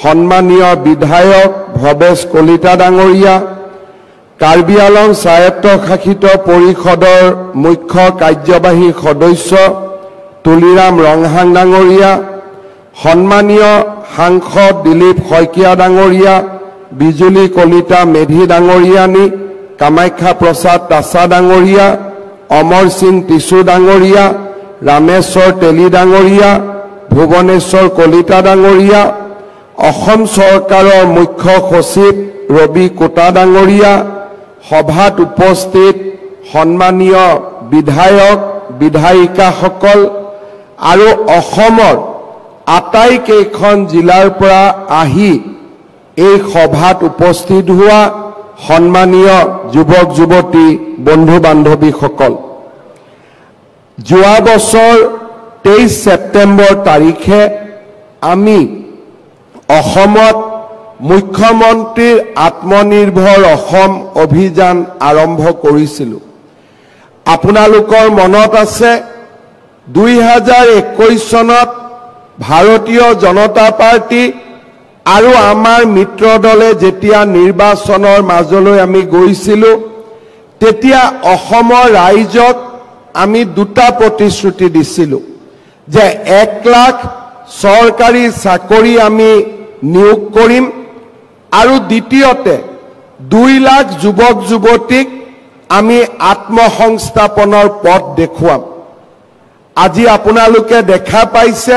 সন্মানীয় বিধায়ক ভৱেশ কলিতা ডাঙৰীয়া, কাৰ্বি আলং স্বায়ত্তশাসিত পৰিষদৰ মুখ্য কাৰ্যবাহী সদস্য তুলিৰাম ৰংহাং ডাঙৰীয়া, সন্মানীয় সাংসদ দিলীপ শইকীয়া ডাঙৰীয়া, বিজুলী কলিতা মেধি ডাঙৰীয়ানী, কামাখ্যা প্ৰসাদ তাছা ডাঙৰীয়া, অমৰ সিং টিছু ডাঙৰীয়া, ৰামেশ্বৰ তেলী ডাঙৰীয়া, ভুৱনেশ্বৰ কলিতা ডাঙৰীয়া, অসম চৰকাৰৰ মুখ্য সচিব ৰবি কোটা ডাঙৰীয়া, সভাত উপস্থিত সন্মানীয় বিধায়ক বিধায়িকাসকল আৰু অসমৰ আটাইকেইখন জিলাৰ পৰা আহি এই সভাত উপস্থিত হোৱা সন্মানীয় যুৱক যুৱতী বন্ধু বান্ধৱীসকল, যোৱা বছৰ 23 ছেপ্টেম্বৰ তাৰিখে আমি অসমত মুখ্যমন্ত্ৰীৰ আত্মনিৰ্ভৰ অসম অভিযান আৰম্ভ কৰিছিলোঁ। আপোনালোকৰ মনত আছে 2021 চনত ভাৰতীয় জনতা পাৰ্টি আৰু আমাৰ মিত্ৰ দলে যেতিয়া নিৰ্বাচনৰ মাজলৈ আমি গৈছিলোঁ, তেতিয়া অসমৰ ৰাইজক আমি দুটা প্ৰতিশ্ৰুতি দিছিলোঁ যে 1 লাখ চৰকাৰী চাকৰি আমি নিয়োগ কৰিম আৰু দ্বিতীয়তে 2 লাখ যুৱক যুৱতীক আমি আত্মসংস্থাপনৰ পথ দেখুৱাম। আজি আপোনালোকে দেখা পাইছে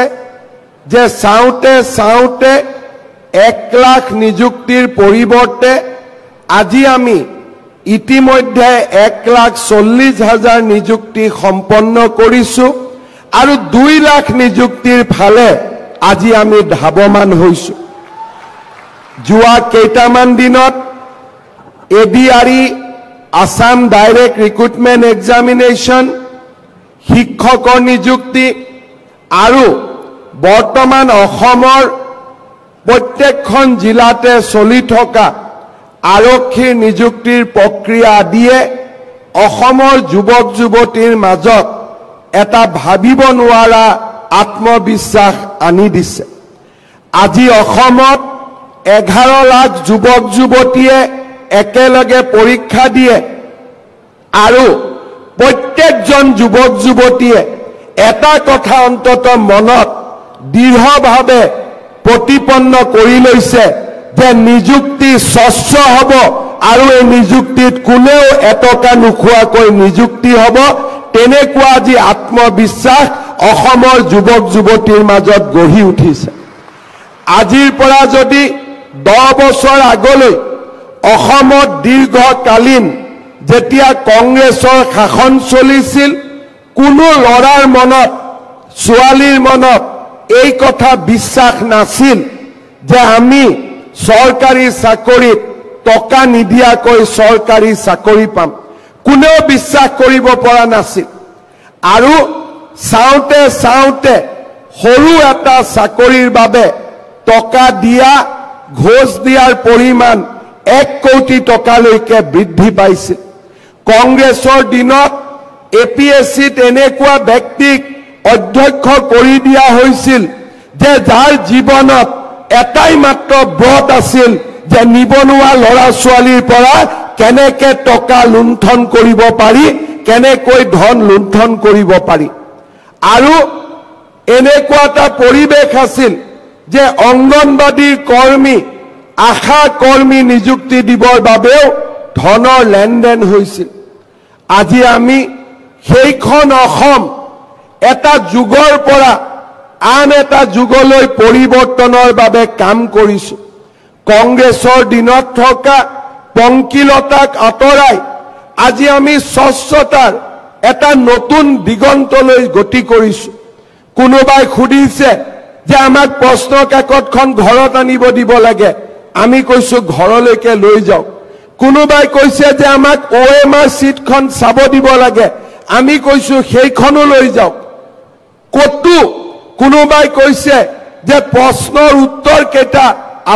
যে চাওঁতে চাওঁতে 1 লাখ নিযুক্তিৰ পৰিৱৰ্তে আজি আমি ইতিমধ্যে 1,40,000 নিযুক্তি সম্পন্ন কৰিছোঁ আৰু 2 লাখ নিযুক্তিৰ ফালে আজি আমি ধাৱমান হৈছোঁ। যোৱা কেইটামান দিনত ADRE Assam direct recruitment examination, শিক্ষকৰ নিযুক্তি আৰু বৰ্তমান অসমৰ প্ৰত্যেকখন জিলাতে চলি থকা আৰক্ষীৰ নিযুক্তিৰ প্ৰক্ৰিয়া আদিয়ে অসমৰ যুৱক যুৱতীৰ মাজত এটা ভাবিব নোৱাৰা আত্মবিশ্বাস আনি দিছে। আজি অসমত 11 লাখ যুৱক যুৱতীয়ে একেলগে পৰীক্ষা দিয়ে আৰু প্ৰত্যেকজন যুৱক যুৱতীয়ে এটা কথা অন্তত মনত দৃঢ়ভাৱে প্ৰতিপন্ন কৰি লৈছে যে নিযুক্তি স্বচ্ছ হ'ব আৰু এই নিযুক্তিত কোনেও এটকা নোখোৱাকৈ নিযুক্তি হ'ব। তেনেকুৱা আজি আত্মবিশ্বাস অসমৰ যুৱক যুৱতীৰ মাজত গঢ়ি উঠিছে। আজিৰ পৰা যদি 10 বছৰ আগলৈ অসমত দীৰ্ঘকালীন যেতিয়া কংগ্ৰেছৰ শাসন চলিছিল, কোনো ল'ৰাৰ মনত ছোৱালীৰ মনত এই কথা বিশ্বাস নাছিল যে আমি চৰকাৰী চাকৰিত টকা নিদিয়াকৈ চৰকাৰী চাকৰি পাম। কোনেও বিশ্বাস কৰিব পৰা নাছিল আৰু চাওঁতে চাওঁতে সৰু এটা চাকৰিৰ বাবে টকা দিয়া, ঘোষ দিয়াৰ পৰিমাণ 1 কোটি টকালৈকে বৃদ্ধি পাইছিল। কংগ্ৰেছৰ দিনত APSCত এনেকুৱা ব্যক্তিক অধ্যক্ষ কৰি দিয়া হৈছিল যে যাৰ জীৱনত এটাই মাত্ৰ ব্ৰত আছিল যে নিবনুৱা ল'ৰা ছোৱালীৰ পৰা কেনেকে টকা লুণ্ঠন কৰিব পাৰি, কেনেকৈ ধন লুণ্ঠন কৰিব পাৰি। আৰু এনেকুৱা এটা পৰিৱেশ আছিল যে অংগনবাদীৰ কৰ্মী, আশা কৰ্মী নিযুক্তি দিবৰ বাবেও ধনৰ লেনদেন হৈছিল। আজি আমি সেইখন অসম এটা যুগৰ পৰা আন এটা যুগলৈ পৰিৱৰ্তনৰ বাবে কাম কৰিছোঁ। কংগ্ৰেছৰ দিনত থকা পংকিলতাক আঁতৰাই আজি আমি স্বচ্ছতাৰ এটা নতুন দিগন্তলৈ গতি কৰিছোঁ। কোনোবাই সুধিছে যে আমাক প্ৰশ্ন কাকতখন ঘৰত আনিব দিব লাগে, আমি কৈছোঁ ঘৰলৈকে লৈ যাওক। কোনোবাই কৈছে যে আমাক OMR চিটখন চাব দিব লাগে, আমি কৈছোঁ সেইখনো লৈ যাওক। কতো কোনোবাই কৈছে যে প্ৰশ্নৰ উত্তৰ কেইটা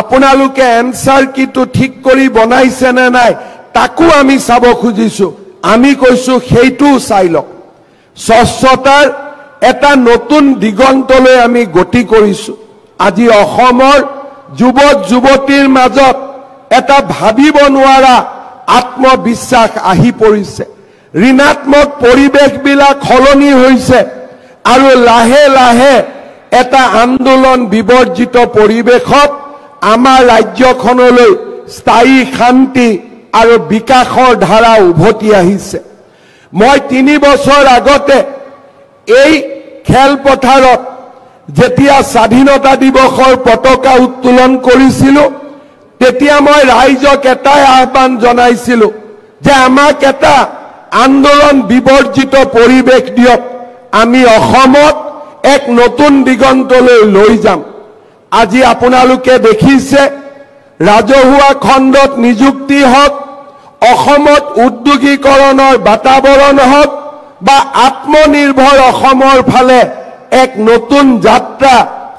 আপোনালোকে এনসাৰ কিটো ঠিক কৰি বনাইছে নে নাই তাকো আমি চাব খুজিছোঁ। আমি কৈছোঁ সেইটো চাই লওক। স্বচ্ছতাৰ এটা নতুন দিগন্তলৈ আমি গতি কৰিছোঁ। আজি অসমৰ যুৱক যুৱতীৰ মাজত এটা ভাবিব নোৱাৰা আত্মবিশ্বাস আহি পৰিছে ঋণাত্মক পৰিৱেশবিলাক সলনি হৈছে আৰু লাহে লাহে এটা আন্দোলন বিবৰ্জিত পৰিৱেশত আমাৰ ৰাজ্যখনলৈ স্থায়ী শান্তি আৰু বিকাশৰ ধাৰা উভতি আহিছে মই 3 বছৰ আগতে এই খেলপথাৰত যেতিয়া স্বাধীনতা দিৱসৰ পতাকা উত্তোলন কৰিছিলো তেতিয়া মই ৰাইজক এটাই আহ্বান জনাইছিলো যে আমাক এটা আন্দোলন বিবৰ্জিত পৰিৱেশ দিয়ক আমি অসমত এক নতুন দিগন্তলৈ লৈ যাম আজি আপোনালোকে দেখিছে ৰাজহুৱা খণ্ডত নিযুক্তি হওক অসমত উদ্যোগীকৰণৰ বাতাবৰণ হওক বা আত্মনিৰ্ভৰ অসমৰ ফালে এক নতুন যাত্ৰা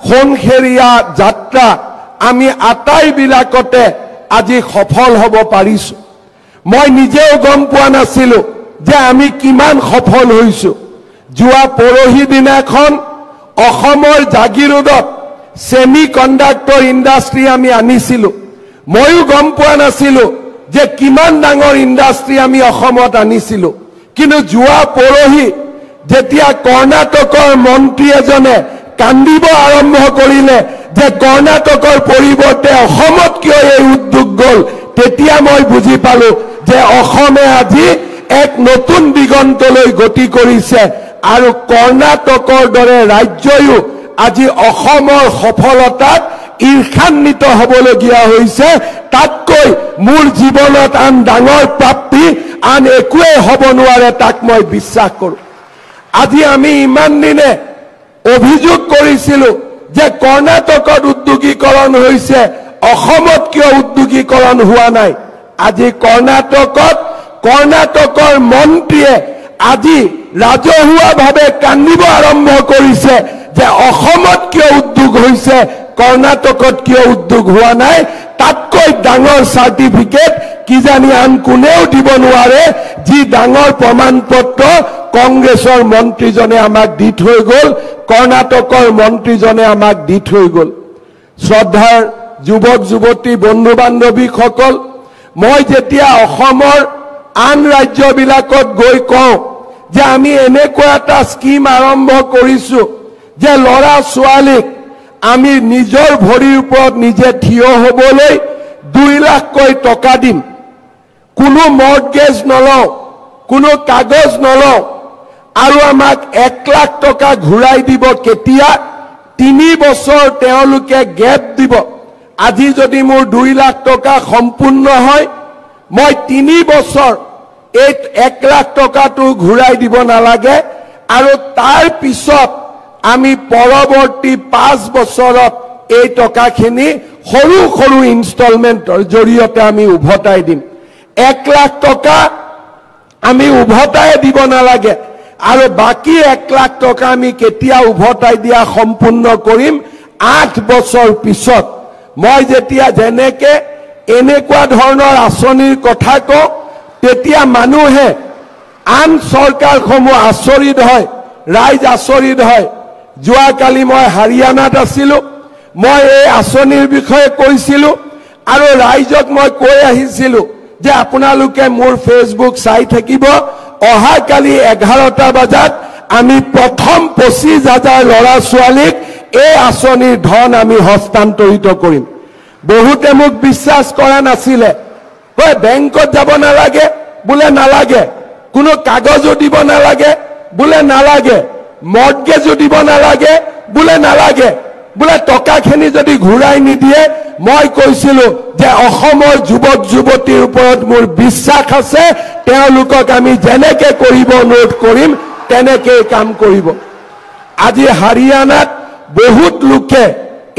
খনখেৰীয়া যাত্ৰা আমি আটাইবিলাকতে আজি সফল হ'ব পাৰিছো মই নিজেও গম পোৱা নাছিলো যে আমি কিমান সফল হৈছো যোৱা পৰহি দিনাখন অসমৰ জাগিৰোডত সেমি কণ্ডাক্টৰ ইণ্ডাষ্ট্ৰি আমি আনিছিলো ময়ো গম পোৱা নাছিলো যে কিমান ডাঙৰ ইণ্ডাষ্ট্ৰি আমি অসমত আনিছিলো কিন্তু যোৱা পৰহি যেতিয়া কৰ্ণাটকৰ মন্ত্ৰী এজনে কান্দিব আৰম্ভ কৰিলে যে কৰ্ণাটকৰ পৰিৱৰ্তে অসমত কিয় এই উদ্যোগ গ'ল তেতিয়া মই বুজি পালো যে অসমে আজি এক নতুন দিগন্তলৈ গতি কৰিছে আৰু কৰ্ণাটকৰ দৰে ৰাজ্যয়ো আজি অসমৰ সফলতাত ঈৰ্ষান্বিত হ'বলগীয়া হৈছে তাতকৈ মোৰ জীৱনত আন ডাঙৰ প্ৰাপ্তি আন একোৱে হ'ব নোৱাৰে তাক মই বিশ্বাস কৰোঁ আজি আমি ইমান দিনে অভিযোগ কৰিছিলো যে কৰ্ণাটকত উদ্যোগীকৰণ হৈছে অসমত কিয় উদ্যোগীকৰণ হোৱা নাই আজি কৰ্ণাটকৰ মন্ত্ৰীয়ে আজি ৰাজহুৱাভাৱে কান্দিব আৰম্ভ কৰিছে যে অসমত কিয় উদ্যোগ হৈছে কৰ্ণাটকত কিয় উদ্যোগ হোৱা নাই তাতকৈ ডাঙৰ সাৰ্টিফিকেট কিজানি আন কোনেও দিব নোৱাৰে যি ডাঙৰ প্ৰমাণপত্ৰ কংগ্ৰেছৰ মন্ত্ৰীজনে আমাক দি থৈ গ'ল কৰ্ণাটকৰ মন্ত্ৰীজনে আমাক দি থৈ গ'ল শ্ৰদ্ধাৰ যুৱক যুৱতী বন্ধু বান্ধৱীসকল মই যেতিয়া অসমৰ আন ৰাজ্যবিলাকত গৈ কওঁ যে আমি এনেকুৱা এটা স্কিম আৰম্ভ কৰিছো যে ল'ৰা ছোৱালীক আমি নিজৰ ভৰিৰ ওপৰত নিজে থিয় হ'বলৈ 2 লাখকৈ টকা দিম কোনো মৰ্টগেজ নলওঁ কোনো কাগজ নলওঁ আৰু আমাক 1 লাখ টকা ঘূৰাই দিব কেতিয়া 3 বছৰ তেওঁলোকে গেপ দিব আজি যদি মোৰ 2 লাখ টকা সম্পূৰ্ণ হয় মই 3 বছৰ এই 1 লাখ টকাটো ঘূৰাই দিব নালাগে আৰু তাৰ পিছত আমি পৰৱৰ্তী 5 বছৰত এই টকাখিনি সৰু সৰু ইনষ্টলমেন্টৰ জৰিয়তে আমি উভতাই দিম 1 লাখ টকা আমি উভতাই দিব নালাগে আৰু বাকি 1 লাখ টকা আমি কেতিয়া উভতাই দিয়া সম্পূৰ্ণ কৰিম 8 বছৰ পিছত মই যেতিয়া যেনেকে এনেকুৱা ধৰণৰ আঁচনিৰ কথা কওঁ তেতিয়া মানুহে আন চৰকাৰসমূহ আচৰিত হয় ৰাইজ আচৰিত হয় যোৱাকালি মই হাৰিয়ানাত আছিলো মই এই আঁচনিৰ বিষয়ে কৈছিলো আৰু ৰাইজক মই কৈ আহিছিলো যে আপোনালোকে মোৰ ফেচবুক চাই থাকিব অহাকালি 11টা বজাত আমি প্ৰথম 25,000 ল'ৰা ছোৱালীক এই আঁচনিৰ ধন আমি হস্তান্তৰিত কৰিম বহুতে মোক বিশ্বাস কৰা নাছিলে হয় বেংকত যাব নালাগে বোলে নালাগে কোনো কাগজো দিব নালাগে বোলে নালাগে মৰ্টগেজো দিব নালাগে বোলে নালাগে বোলে টকাখিনি যদি ঘূৰাই নিদিয়ে মই কৈছিলো যে অসমৰ যুৱক যুৱতীৰ ওপৰত মোৰ বিশ্বাস আছে তেওঁলোকক আমি যেনেকে কৰিব অনুৰোধ কৰিম তেনেকে কাম কৰিব আজি হাৰিয়ানাত বহুত লোকে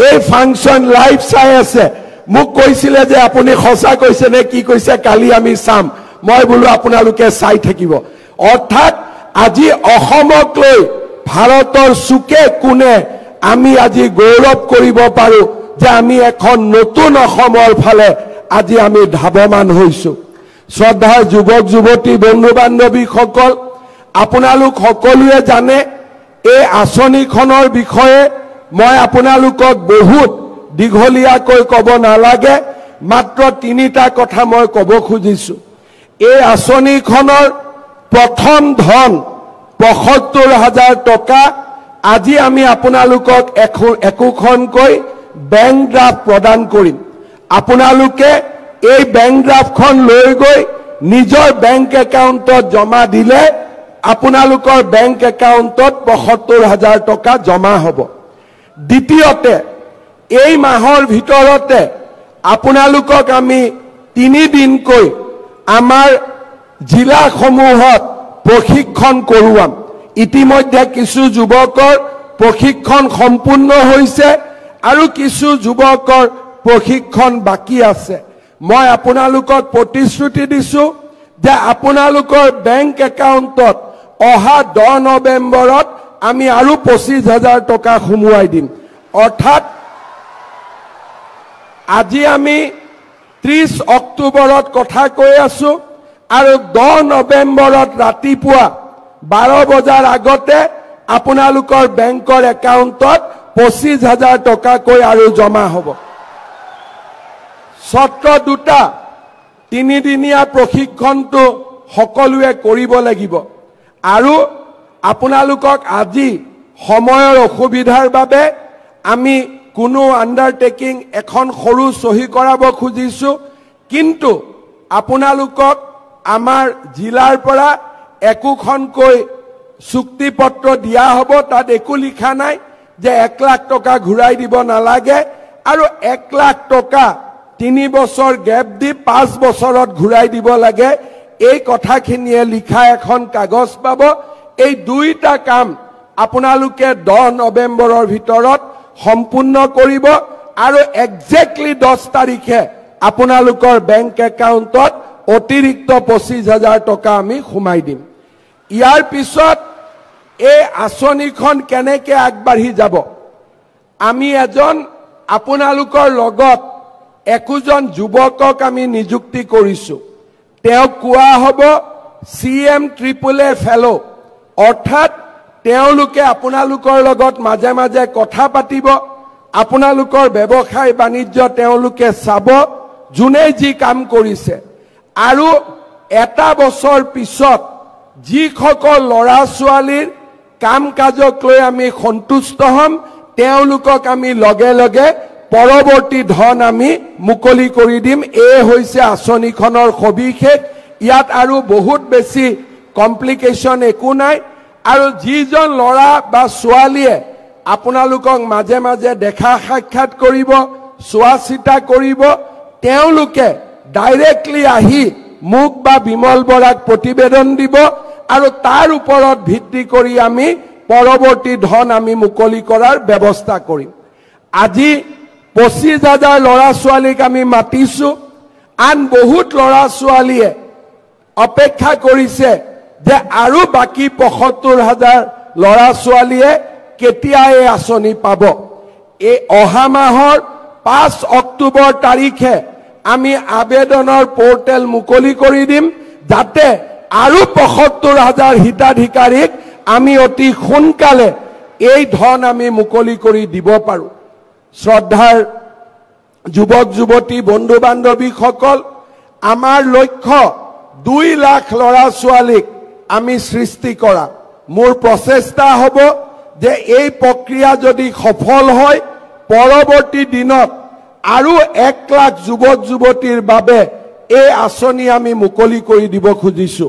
এই ফাংচন লাইভ চাই আছে মোক কৈছিলে যে আপুনি সঁচা কৈছে নে কি কৈছে কালি আমি চাম মই বলো আপোনালোকে চাই থাকিব অৰ্থাৎ আজি অসমক লৈ ভাৰতৰ সুকে কোনে আমি আজি গৌৰৱ কৰিব পাৰো যে আমি এখন নতুন অসমৰ ফালে আজি আমি ধাৱমান হৈছো শ্ৰদ্ধাৰ যুৱক যুৱতী বন্ধু বান্ধৱীসকল আপোনালোক সকলোৱে জানে এই আঁচনিখনৰ বিষয়ে মই আপোনালোকক বহুত দীঘলীয়াকৈ ক'ব নালাগে মাত্ৰ তিনিটা কথা মই ক'ব খুজিছো এই আঁচনিখনৰ প্ৰথম ধন ৭৫,০০০ টকা আজি আমি আপোনালোকক একোখনকৈ বেংক ড্ৰাফ্ট প্ৰদান কৰিম আপোনালোকে এই বেংক ড্ৰাফ্টখন লৈ গৈ নিজৰ বেংক একাউণ্টত জমা দিলে আপোনালোকৰ বেংক একাউণ্টত ৭৫,০০০ টকা জমা হ'ব দ্বিতীয়তে এই মাহৰ ভিতৰতে আপোনালোকক আমি 3 দিনকৈ আমাৰ জিলাসমূহত প্ৰশিক্ষণ কৰোৱাম ইতিমধ্যে কিছু যুৱকৰ প্ৰশিক্ষণ সম্পূৰ্ণ হৈছে আৰু কিছু যুৱকৰ প্ৰশিক্ষণ বাকি আছে মই আপোনালোকক প্ৰতিশ্ৰুতি দিছো যে আপোনালোকৰ বেংক একাউণ্টত অহা 10 নৱেম্বৰত আমি আৰু 25,000 টকা সোমোৱাই দিম অৰ্থাৎ আজি আমি 30 অক্টোবৰত কথা কৈ আছো আৰু 10 নৱেম্বৰত ৰাতিপুৱা 12 বজাৰ আগতে আপোনালোকৰ বেংকৰ একাউণ্টত 25,000 টকাকৈ আৰু জমা হ'ব সত্ৰ দুটা 3 দিনীয়া প্ৰশিক্ষণটো সকলোৱে কৰিব লাগিব আৰু আপোনালোকক আজি সময়ৰ অসুবিধাৰ বাবে আমি কোনো আন্ডাৰটেকিং এখন সৰু সহি কৰাব খুজিছো কিন্তু আপোনালোকক আমাৰ জিলাৰ পৰা একোখনকৈ চুক্তিপত্ৰ দিয়া হ'ব তাত একো লিখা নাই যে 1 লাখ টকা ঘূৰাই দিব নালাগে আৰু 1 লাখ টকা 3 বছৰ গ্যাপ দি 5 বছৰত ঘূৰাই দিব লাগে এই কথাখিনিয়ে লিখা এখন কাগজ পাব এই দুইটা কাম আপোনালোকে 10 নৱেম্বৰৰ ভিতৰত সম্পূৰ্ণ কৰিব আৰু এক্সেক্টলি 10 তাৰিখে আপোনালোকৰ বেংক একাউণ্টত অতিৰিক্ত 25,000 টকা আমি সোমাই দিম ইয়াৰ পিছত এই আঁচনিখন কেনেকৈ আগবাঢ়ি যাব আমি এজন আপোনালোকৰ লগত একোজন যুৱকক আমি নিযুক্তি কৰিছো তেওঁক কোৱা হ'ব CMAAA ফেলো অৰ্থাৎ তেওঁলোকে আপোনালোকৰ লগত মাজে মাজে কথা পাতিব আপোনালোকৰ ব্যৱসায় বাণিজ্য তেওঁলোকে চাব যোনে যি কাম কৰিছে আৰু এটা বছৰ পিছত যিসকল ল'ৰা ছোৱালীৰ কাম কাজক লৈ আমি সন্তুষ্ট হ'ম তেওঁলোকক আমি লগে লগে পৰৱৰ্তী ধন আমি মুকলি কৰি দিম এই হৈছে আঁচনিখনৰ সবিশেষ ইয়াত আৰু বহুত বেছি কমপ্লিকেশ্যন একো নাই আৰু যিজন ল'ৰা বা ছোৱালীয়ে আপোনালোকক মাজে মাজে দেখা সাক্ষাৎ কৰিব চোৱা চিতা কৰিব তেওঁলোকে ডাইৰেক্টলি আহি মোক বা বিমল বৰাক প্ৰতিবেদন দিব আৰু তাৰ ওপৰত ভিত্তি কৰি আমি পৰৱৰ্তী ধন আমি মুকলি কৰাৰ ব্যৱস্থা কৰিম আজি 25,000 ল'ৰা ছোৱালীক আমি মাতিছো আন বহুত ল'ৰা ছোৱালীয়ে অপেক্ষা কৰিছে যে আৰু বাকি 75,000 ল'ৰা ছোৱালীয়ে কেতিয়া এই আঁচনি পাব এই অহা মাহৰ 5 অক্টোবৰ তাৰিখে আমি আবেদনৰ পোৰ্টেল মুকলি কৰি দিম যাতে আৰু 75,000 হিতাধিকাৰীক আমি অতি সোনকালে এই ধন আমি মুকলি কৰি দিব পাৰো শ্ৰদ্ধাৰ যুৱক যুৱতী বন্ধু বান্ধৱীসকল আমাৰ লক্ষ্য 2 লাখ ল'ৰা ছোৱালীক আমি সৃষ্টি কৰা মোৰ প্ৰচেষ্টা হ'ব যে এই প্ৰক্ৰিয়া যদি সফল হয় পৰৱৰ্তী দিনত আৰু 1 লাখ যুৱক যুৱতীৰ বাবে এই আঁচনি আমি মুকলি কৰি দিব খুজিছো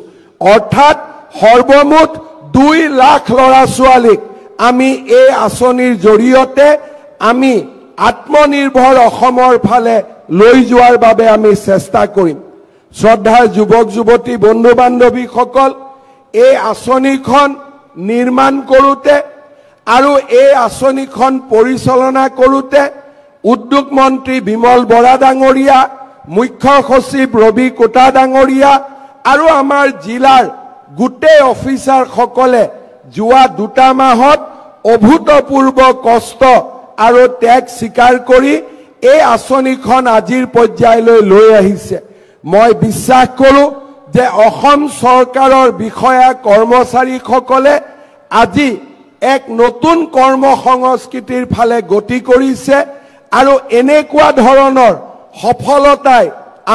অৰ্থাৎ সৰ্বমুঠ 2 লাখ ল'ৰা ছোৱালীক আমি এই আঁচনিৰ জৰিয়তে আমি আত্মনিৰ্ভৰ অসমৰ ফালে লৈ যোৱাৰ বাবে আমি চেষ্টা কৰিম শ্ৰদ্ধাৰ যুৱক যুৱতী বন্ধু বান্ধৱীসকল এই আঁচনিখন নিৰ্মাণ কৰোঁতে আৰু এই আঁচনিখন পৰিচালনা কৰোঁতে উদ্যোগ মন্ত্ৰী বিমল বৰা ডাঙৰীয়া মুখ্য সচিব ৰবি কোটা ডাঙৰীয়া আৰু আমাৰ জিলাৰ গোটেই অফিচাৰসকলে যোৱা 2 মাহত অভূতপূৰ্ব কষ্ট আৰু ত্যাগ স্বীকাৰ কৰি এই আঁচনিখন আজিৰ পৰ্যায়লৈ লৈ আহিছে মই বিশ্বাস কৰোঁ যে অসম চৰকাৰৰ বিষয়া কৰ্মচাৰীসকলে আজি এক নতুন কৰ্ম সংস্কৃতিৰ ফালে গতি কৰিছে আৰু এনেকুৱা ধৰণৰ সফলতাই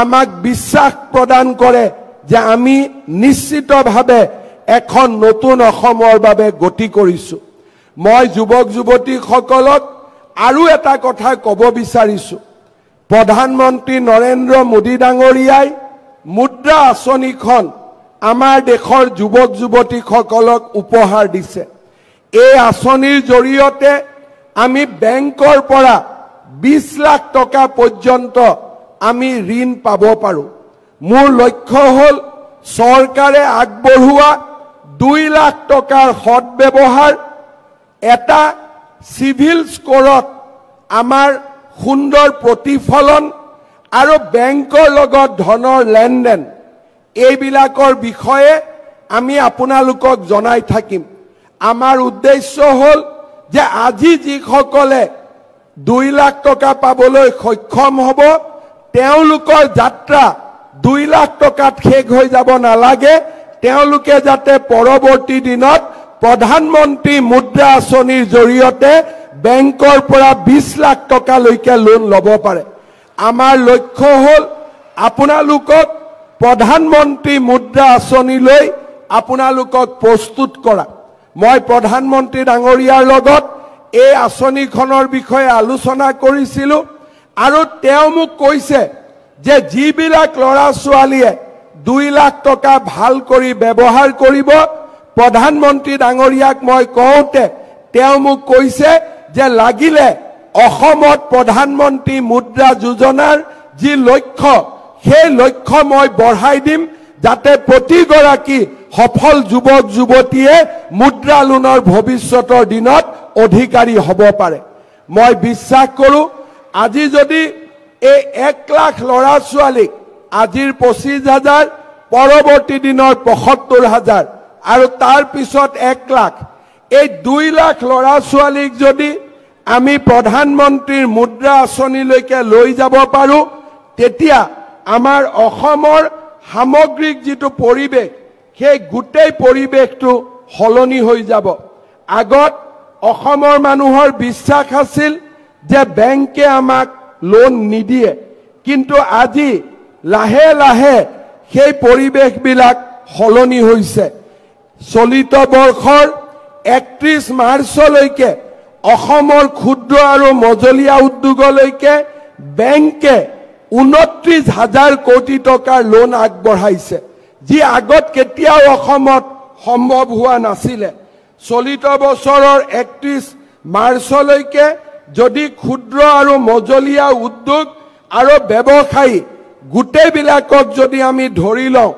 আমাক বিশ্বাস প্ৰদান কৰে যে আমি নিশ্চিতভাৱে এখন নতুন অসমৰ বাবে গতি কৰিছো। মই যুৱক যুৱতীসকলক আৰু এটা কথা ক'ব বিচাৰিছো। প্ৰধানমন্ত্ৰী নৰেন্দ্ৰ মোদী ডাঙৰীয়াই মুদ্ৰা আঁচনিখন আমাৰ দেশৰ যুৱক যুৱতীসকলক উপহাৰ দিছে। এই আঁচনিৰ জৰিয়তে আমি বেংকৰ পৰা 20 লাখ টকা পৰ্যন্ত আমি ঋণ পাব পাৰো। মোৰ লক্ষ্য হ'ল চৰকাৰে আগবঢ়োৱা 2 লাখ টকাৰ সৎ ব্যৱহাৰ, এটা সিভিল স্কোৰত আমাৰ সুন্দৰ প্ৰতিফলন আৰু বেংকৰ লগত ধনৰ লেনদেন, এইবিলাকৰ বিষয়ে আমি আপোনালোকক জনাই থাকিম। আমাৰ উদ্দেশ্য হ'ল যে আজি যিসকলে 2 লাখ টকা পাবলৈ সক্ষম হ'ব, তেওঁলোকৰ যাত্ৰা 2 লাখ টকাত শেষ হৈ যাব নালাগে। তেওঁলোকে যাতে পৰৱৰ্তী দিনত প্ৰধানমন্ত্ৰী মুদ্ৰা আঁচনিৰ জৰিয়তে বেংকৰ পৰা 20 লাখ টকালৈকে লোন ল'ব পাৰে। আমাৰ লক্ষ্য হ'ল আপোনালোকক প্ৰধানমন্ত্ৰী মুদ্ৰা আঁচনিলৈ আপোনালোকক প্ৰস্তুত কৰা। মই প্ৰধানমন্ত্ৰী ডাঙৰীয়াৰ লগত এই আঁচনিখনৰ বিষয়ে আলোচনা কৰিছিলোঁ আৰু তেওঁ মোক কৈছে যে যিবিলাক ল'ৰা ছোৱালীয়ে 2 লাখ টকা ভাল কৰি ব্যৱহাৰ কৰিব, প্ৰধানমন্ত্ৰী ডাঙৰীয়াক মই কওঁতে তেওঁ মোক কৈছে যে লাগিলে অসমত প্ৰধানমন্ত্ৰী মুদ্ৰা যোজনাৰ যি লক্ষ্য, সেই লক্ষ্য মই বঢ়াই দিম যাতে প্ৰতিগৰাকী সফল যুৱক যুৱতীয়ে মুদ্ৰা লোনৰ ভৱিষ্যতৰ দিনত অধিকাৰী হ'ব পাৰে। মই বিশ্বাস কৰোঁ আজি যদি এই 1 লাখ ল'ৰা ছোৱালীক আজিৰ 25,000, পৰৱৰ্তী দিনৰ 75,000 আৰু তাৰ পিছত 1 লাখ, এই 2 লাখ ল'ৰা ছোৱালীক যদি আমি প্ৰধানমন্ত্ৰীৰ মুদ্ৰা আঁচনিলৈকে লৈ যাব পাৰোঁ, তেতিয়া আমাৰ অসমৰ সামগ্ৰিক যিটো পৰিৱেশ, সেই গোটেই পৰিৱেশটো সলনি হৈ যাব। আগত অসমৰ মানুহৰ বিশ্বাস আছিল যে বেংকে আমাক লোন নিদিয়ে, কিন্তু আজি লাহে লাহে সেই পৰিৱেশবিলাক সলনি হৈছে। চলিত বৰ্ষৰ 31 মাৰ্চলৈকে অসমৰ ক্ষুদ্ৰ আৰু মজলীয়া উদ্যোগলৈকে বেংকে 29,000 কোটি টকাৰ লোন আগবঢ়াইছে, যি আগত কেতিয়াও অসমত সম্ভৱ হোৱা নাছিলে। চলিত বছৰৰ 31 মাৰ্চলৈকে যদি ক্ষুদ্ৰ আৰু মজলীয়া উদ্যোগ আৰু ব্যৱসায়ী গোটেইবিলাকক যদি আমি ধৰি লওঁ,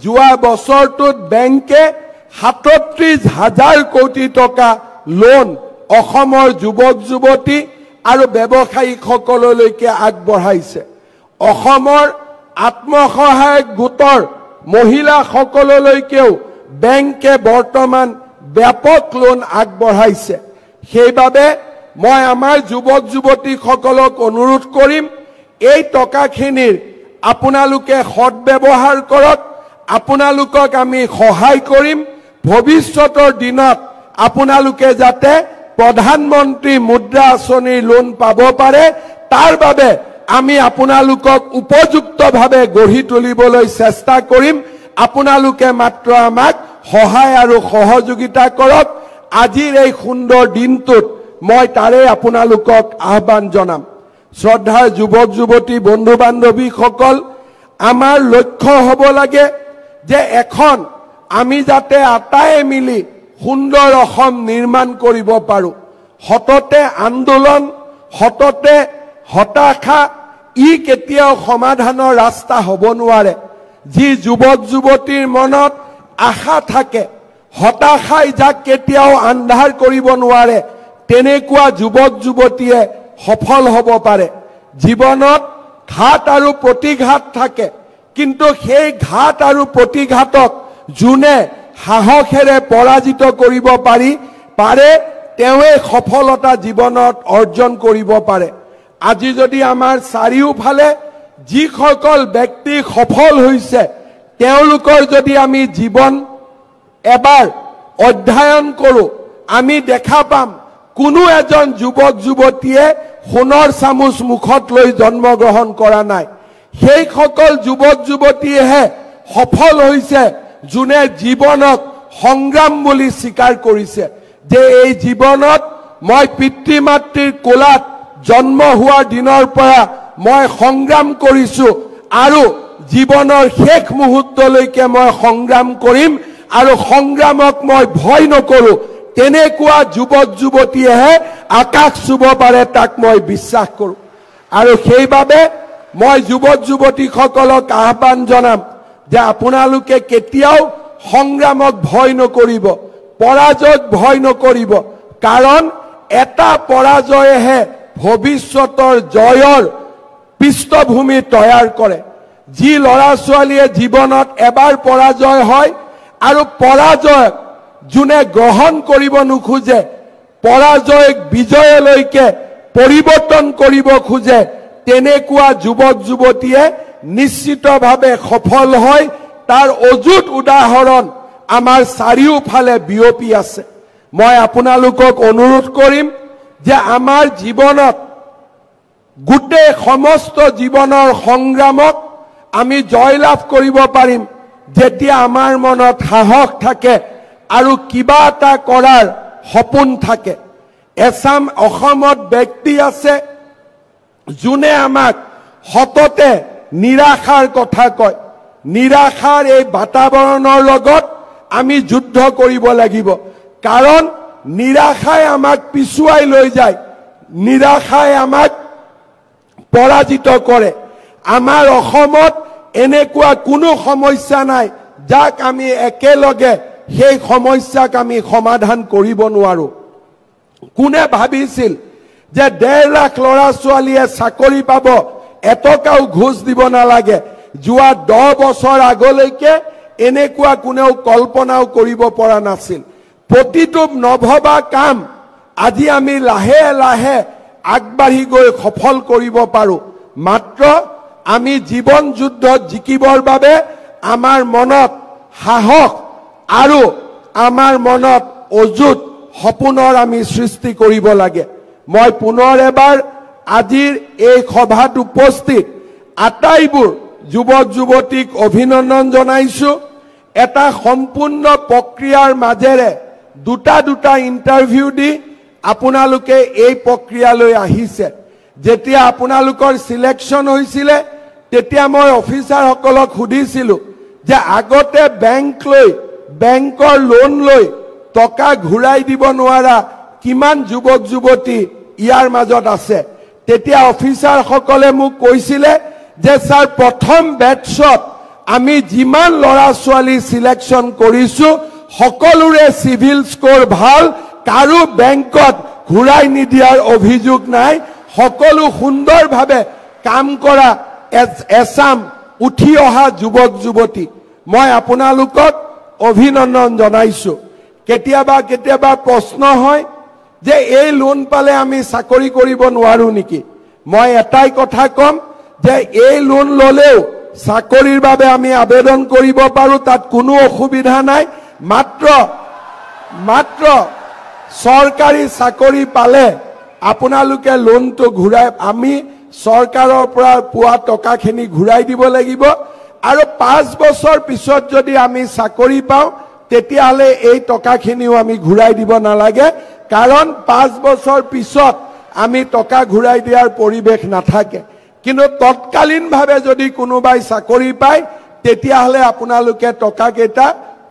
যোৱা বছৰটোত বেংকে 37,000 কোটি টকা লোন অসমৰ যুৱক যুৱতী আৰু ব্যৱসায়ীসকললৈকে আগবঢ়াইছে। অসমৰ আত্মসহায়ক গোটৰ মহিলাসকললৈকেও বেংকে বৰ্তমান ব্যাপক লোন আগবঢ়াইছে। সেইবাবে মই আমাৰ যুৱক যুৱতীসকলক অনুৰোধ কৰিম, এই টকাখিনিৰ আপোনালোকে সৎব্যৱহাৰ কৰক। আপোনালোকক আমি সহায় কৰিম ভৱিষ্যতৰ দিনত আপোনালোকে যাতে প্ৰধানমন্ত্ৰী মুদ্ৰা আঁচনিৰ লোন পাব পাৰে, তাৰ বাবে আমি আপোনালোকক উপযুক্তভাৱে গঢ়ি তুলিবলৈ চেষ্টা কৰিম। আপোনালোকে মাত্ৰ আমাক সহায় আৰু সহযোগিতা কৰক। আজিৰ এই সুন্দৰ দিনটোত মই তাৰে আপোনালোকক আহ্বান জনাম। শ্ৰদ্ধাৰ যুৱক যুৱতী বন্ধু বান্ধৱীসকল, আমাৰ লক্ষ্য হ'ব লাগে যে এখন আমি যাতে আটায়ে মিলি সুন্দৰ অসম নিৰ্মাণ কৰিব পাৰোঁ। সততে আন্দোলন, সততে হতাশা, ই কেতিয়াও সমাধানৰ ৰাস্তা হ'ব নোৱাৰে। যি যুৱক যুৱতীৰ মনত আশা থাকে, হতাশাই যাক কেতিয়াও আন্ধাৰ কৰিব নোৱাৰে, তেনেকুৱা যুৱক যুৱতীয়ে সফল হ'ব পাৰে। জীৱনত ঘাত আৰু প্ৰতিঘাত থাকে, কিন্তু সেই ঘাত আৰু প্ৰতিঘাতক যোনে সাহসেৰে পৰাজিত কৰিব পাৰে, তেওঁৱে সফলতা জীৱনত অৰ্জন কৰিব পাৰে। আজি যদি আমাৰ চাৰিওফালে যিসকল ব্যক্তি সফল হৈছে, তেওঁলোকৰ যদি আমি জীৱন এবাৰ অধ্যয়ন কৰোঁ, আমি দেখা পাম কোনো এজন যুৱক যুৱতীয়ে সোণৰ চামুচ মুখত লৈ জন্মগ্ৰহণ কৰা নাই সেই সকল যুৱক যুৱতীয়েহে সফল হৈছে যোনে জীৱনক সংগ্ৰাম বুলি স্বীকাৰ কৰিছে যে এই জীৱনত মই পিতৃ মাতৃৰ কোলাত জন্ম হোৱাৰ দিনৰ পৰা মই সংগ্ৰাম কৰিছো আৰু জীৱনৰ শেষ মুহূৰ্তলৈকে মই সংগ্ৰাম কৰিম আৰু সংগ্ৰামক মই ভয় নকৰো তেনেকুৱা যুৱক যুৱতীয়েহে আকাশ চুব পাৰে তাক মই বিশ্বাস কৰো আৰু সেইবাবে মই যুৱক যুৱতীসকলক আহ্বান জনাম যে আপোনালোকে কেতিয়াও সংগ্ৰামক ভয় নকৰিব পৰাজয়ক ভয় নকৰিব কাৰণ এটা পৰাজয়েহে ভৱিষ্যতৰ জয়ৰ পৃষ্ঠভূমি তৈয়াৰ কৰে যি লৰা ছোৱালীয়ে জীৱনত এবাৰ পৰাজয় হয় আৰু পৰাজয় যোনে গ্ৰহণ কৰিব নোখোজে পৰাজয়ক বিজয়লৈকে পৰিৱৰ্তন কৰিব খোজে তেনেকুৱা যুৱক যুৱতীয়ে নিশ্চিতভাৱে সফল হয় তাৰ অযুত উদাহৰণ আমাৰ চাৰিওফালে বিয়পি আছে মই আপোনালোকক অনুৰোধ কৰিম যে আমাৰ জীৱনত গোটেই সমস্ত জীৱনৰ সংগ্ৰামক আমি জয়লাভ কৰিব পাৰিম যেতিয়া আমাৰ মনত সাহস থাকে আৰু কিবা এটা কৰাৰ সপোন থাকে এছাম অসমত ব্যক্তি আছে যোনে আমাক সততে নিৰাশাৰ কথা কয় নিৰাশাৰ এই বাতাবৰণৰ লগত আমি যুদ্ধ কৰিব লাগিব কাৰণ নিৰাশাই আমাক পিছুৱাই লৈ যায় নিৰাশাই আমাক পৰাজিত কৰে আমাৰ অসমত এনেকুৱা কোনো সমস্যা নাই যাক আমি একেলগে সেই সমস্যাক আমি সমাধান কৰিব নোৱাৰো কোনে ভাবিছিল যে 1.5 লাখ লৰা ছোৱালীয়ে চাকৰি পাব এটকাও ঘুষ দিব নালাগে যোৱা 10 বছৰ আগলৈকে এনেকুৱা কোনেও কল্পনাও কৰিব পৰা নাছিল প্ৰতিটো নভবা কাম আজি আমি লাহে লাহে আগবাঢ়ি গৈ সফল কৰিব পাৰো মাত্ৰ আমি জীৱন যুদ্ধত জিকিবৰ বাবে আমাৰ মনত সাহস আৰু আমাৰ মনত অযুত সপোনৰ আমি সৃষ্টি কৰিব লাগে মই পুনৰ এবাৰ আজিৰ এই সভাত উপস্থিত আটাইবোৰ যুৱক যুৱতীক অভিনন্দন জনাইছো এটা সম্পূৰ্ণ প্ৰক্ৰিয়াৰ মাজেৰে দুটা ইন্টাৰভিউ দি আপোনালোকে এই প্ৰক্ৰিয়ালৈ আহিছে যেতিয়া আপোনালোকৰ সিলেকশন হৈছিল তেতিয়া মই অফিচাৰসকলক সুধিছিলো যে আগতে বেংকৰ লোন লৈ টকা ঘূৰাই দিব নোৱাৰা কিমান যুৱক যুৱতী ইয়াৰ মাজত আছে তেতিয়া অফিচাৰসকলে মোক কৈছিলে যে স্যাৰ প্ৰথম বেটছত আমি যিমান লৰা ছোৱালী সিলেকশন কৰিছো সকলোৰে সিভিল স্কোৰ ভাল কাৰো বেংকত ঘূৰাই নিদিয়াৰ অভিযোগ নাই সকলো সুন্দৰভাৱে কাম কৰা এছাম উঠি অহা যুৱক যুৱতী মই আপোনালোকক অভিনন্দন জনাইছো কেতিয়াবা প্ৰশ্ন হয় যে এই লোন পালে আমি চাকৰি কৰিব নোৱাৰো নেকি মই এটাই কথা কম যে এই লোন ললেও চাকৰিৰ বাবে আমি আবেদন কৰিব পাৰো তাত কোনো অসুবিধা নাই মাত্ৰ চৰকাৰী চাকৰি পালে আপোনালোকে লোনটো ঘূৰাই আমি চৰকাৰৰ পৰা পোৱা টকাখিনি ঘূৰাই দিব লাগিব আৰু 5 বছৰ পিছত যদি আমি চাকৰি পাওঁ তেতিয়াহলে এই টকাখিনিও আমি ঘূৰাই দিব নালাগে কাৰণ 5 বছৰ পিছত আমি টকা ঘূৰাই দিয়াৰ পৰিবেশ নাথাকে কিন্তু তৎকালীনভাৱে যদি কোনোবাই চাকৰি পায় তেতিয়াহলে আপোনালোকে টকা কেইটা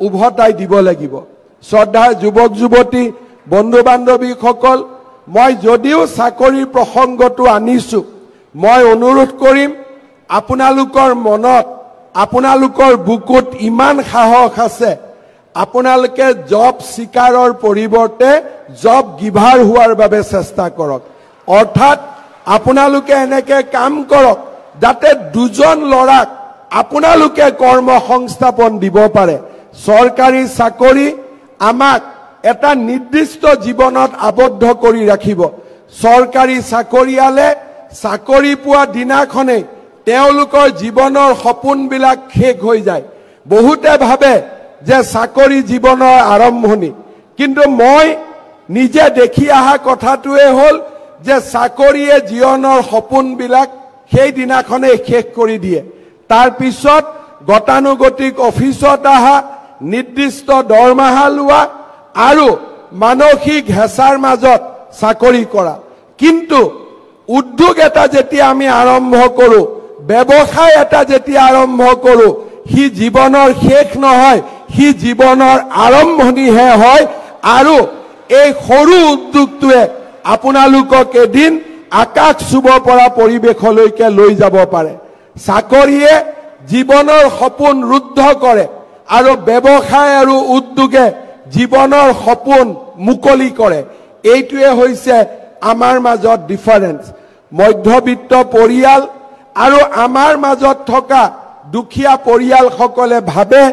উভতাই দিব লাগিব শ্ৰদ্ধাৰ যুৱক যুৱতী বন্ধু বান্ধৱীসকল মই যদিও চাকৰিৰ প্ৰসংগটো আনিছো মই অনুৰোধ কৰিম আপোনালোকৰ মনত আপোনালোকৰ বুকুত ইমান সাহস আছে আপোনালোকে জব সিকাৰৰ পৰিৱৰ্তে জব গিভাৰ হোৱাৰ বাবে চেষ্টা কৰক অৰ্থাৎ আপোনালোকে এনেকে কাম কৰক যাতে দুজন লৰাক আপোনালোকে কৰ্ম সংস্থাপন দিব পাৰে চৰকাৰী চাকৰি আমাক এটা নিৰ্দিষ্ট জীৱনত আবদ্ধ কৰি ৰাখিব চৰকাৰী চাকৰিয়ালে চাকৰি পোৱা দিনাখনে তেওঁলোকৰ জীৱনৰ সপোনবিলাক শেষ হৈ যায় বহুতে ভাবে যে চাকৰি জীৱনৰ আৰম্ভণি কিন্তু মই নিজে দেখি অহা কথাটোৱে হল যে চাকৰিয়ে জীৱনৰ সপোনবিলাক সেই দিনাখনে শেষ কৰি দিয়ে তাৰ পিছত গতানুগতিক অফিচত আহা নিৰ্দিষ্ট দৰমহা লোৱা আৰু মানসিক হেঁচাৰ মাজত চাকৰি কৰা কিন্তু উদ্যোগ এটা যেতিয়া আমি আৰম্ভ কৰো ব্যৱসায় এটা যেতিয়া আৰম্ভ কৰো হি জীৱনৰ শেষ নহয় হি জীৱনৰ আৰম্ভণিহে হয় আৰু এই সৰু উদ্যোগটোৱে আপোনালোকক এদিন আকাশ চুব পৰা পৰিৱেশলৈকে লৈ যাব পাৰে চাকৰিয়ে জীৱনৰ সপোন ৰুদ্ধ কৰে আৰু ব্যৱসায় আৰু উদ্যোগে জীৱনৰ সপোন মুকলি কৰে এইটোৱে হৈছে আমাৰ মাজত ডিফাৰেন্স মধ্যবিত্ত পৰিয়াল আৰু আমাৰ মাজত থকা দুখীয়া পৰিয়ালসকলে ভাবে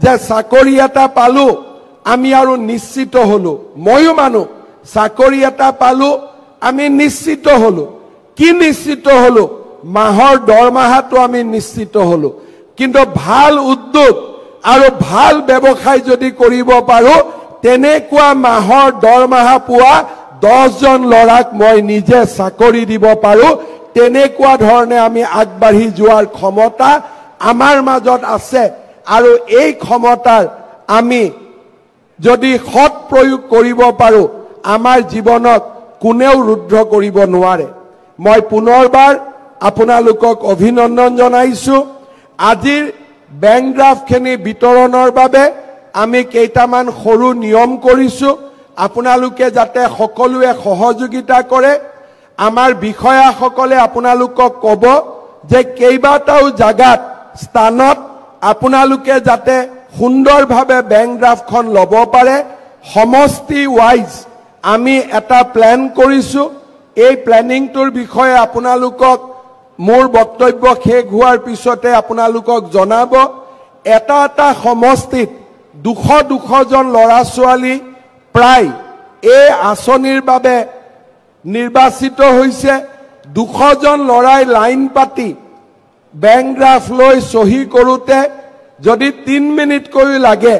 যে চাকৰি এটা পালো আমি আৰু নিশ্চিত হলো ময়ো মানো চাকৰি এটা পালো আমি নিশ্চিত হলো কি নিশ্চিত হলো মাহৰ দৰমহাটো আমি নিশ্চিত হলো কিন্তু ভাল উদ্যোগ আৰু ভাল ব্যৱসায় যদি কৰিব পাৰো তেনেকুৱা মাহৰ দৰমহা পোৱা 10 জন লৰাক মই নিজে চাকৰি দিব পাৰো তেনেকুৱা ধৰণে আমি আগবাঢ়ি যোৱাৰ ক্ষমতা আমাৰ মাজত আছে আৰু এই ক্ষমতাৰ আমি যদি সৎ প্ৰয়োগ কৰিব পাৰো আমাৰ জীৱনক কোনেও ৰুদ্ধ কৰিব নোৱাৰে মই পুনৰবাৰ আপোনালোকক অভিনন্দন জনাইছো আজিৰ বেংক ড্ৰাফটখিনি বিতৰণৰ বাবে আমি কেইটামান সৰু নিয়ম কৰিছো আপোনালোকে যাতে সকলোৱে সহযোগিতা কৰে আমাৰ বিষয়াসকলে আপোনালোকক ক'ব যে কেইবাটাও জাগাত স্থানত আপোনালোকে যাতে সুন্দৰভাৱে বেংক ড্ৰাফটখন ল'ব পাৰে সমষ্টি ওয়াইজ আমি এটা প্ল্যান কৰিছো এই প্ল্যানিংটোৰ বিষয়ে আপোনালোকক মোৰ বক্তব্য শেষ হোৱাৰ পিছতে আপোনালোকক জনাব এটা এটা সমষ্টিত 200 জন ল'ৰা ছোৱালী প্ৰায় এই আঁচনিৰ বাবে নিৰ্বাচিত হৈছে 200 জন ল'ৰাই লাইন পাতি বেংক ড্ৰাফট লৈ সহি কৰোতে যদি 3 মিনিটকৈ লাগে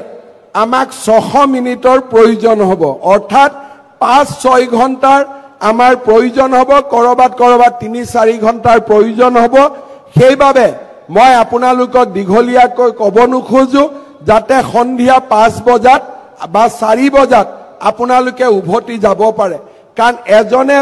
আমাক 600 মিনিটৰ প্ৰয়োজন হ'ব অৰ্থাৎ 5-6 ঘণ্টাৰ আমাৰ প্ৰয়োজন হ'ব কৰবাত 3-4 ঘণ্টাৰ প্ৰয়োজন হ'ব সেইবাবে মই আপোনালোকক দীঘলীয়াকৈ ক'ব নোখোজো যাতে সন্ধিয়া 5 বজাত বা 4 বজাত আপোনালোকে উভতি যাব পাৰে কাৰণ এজনে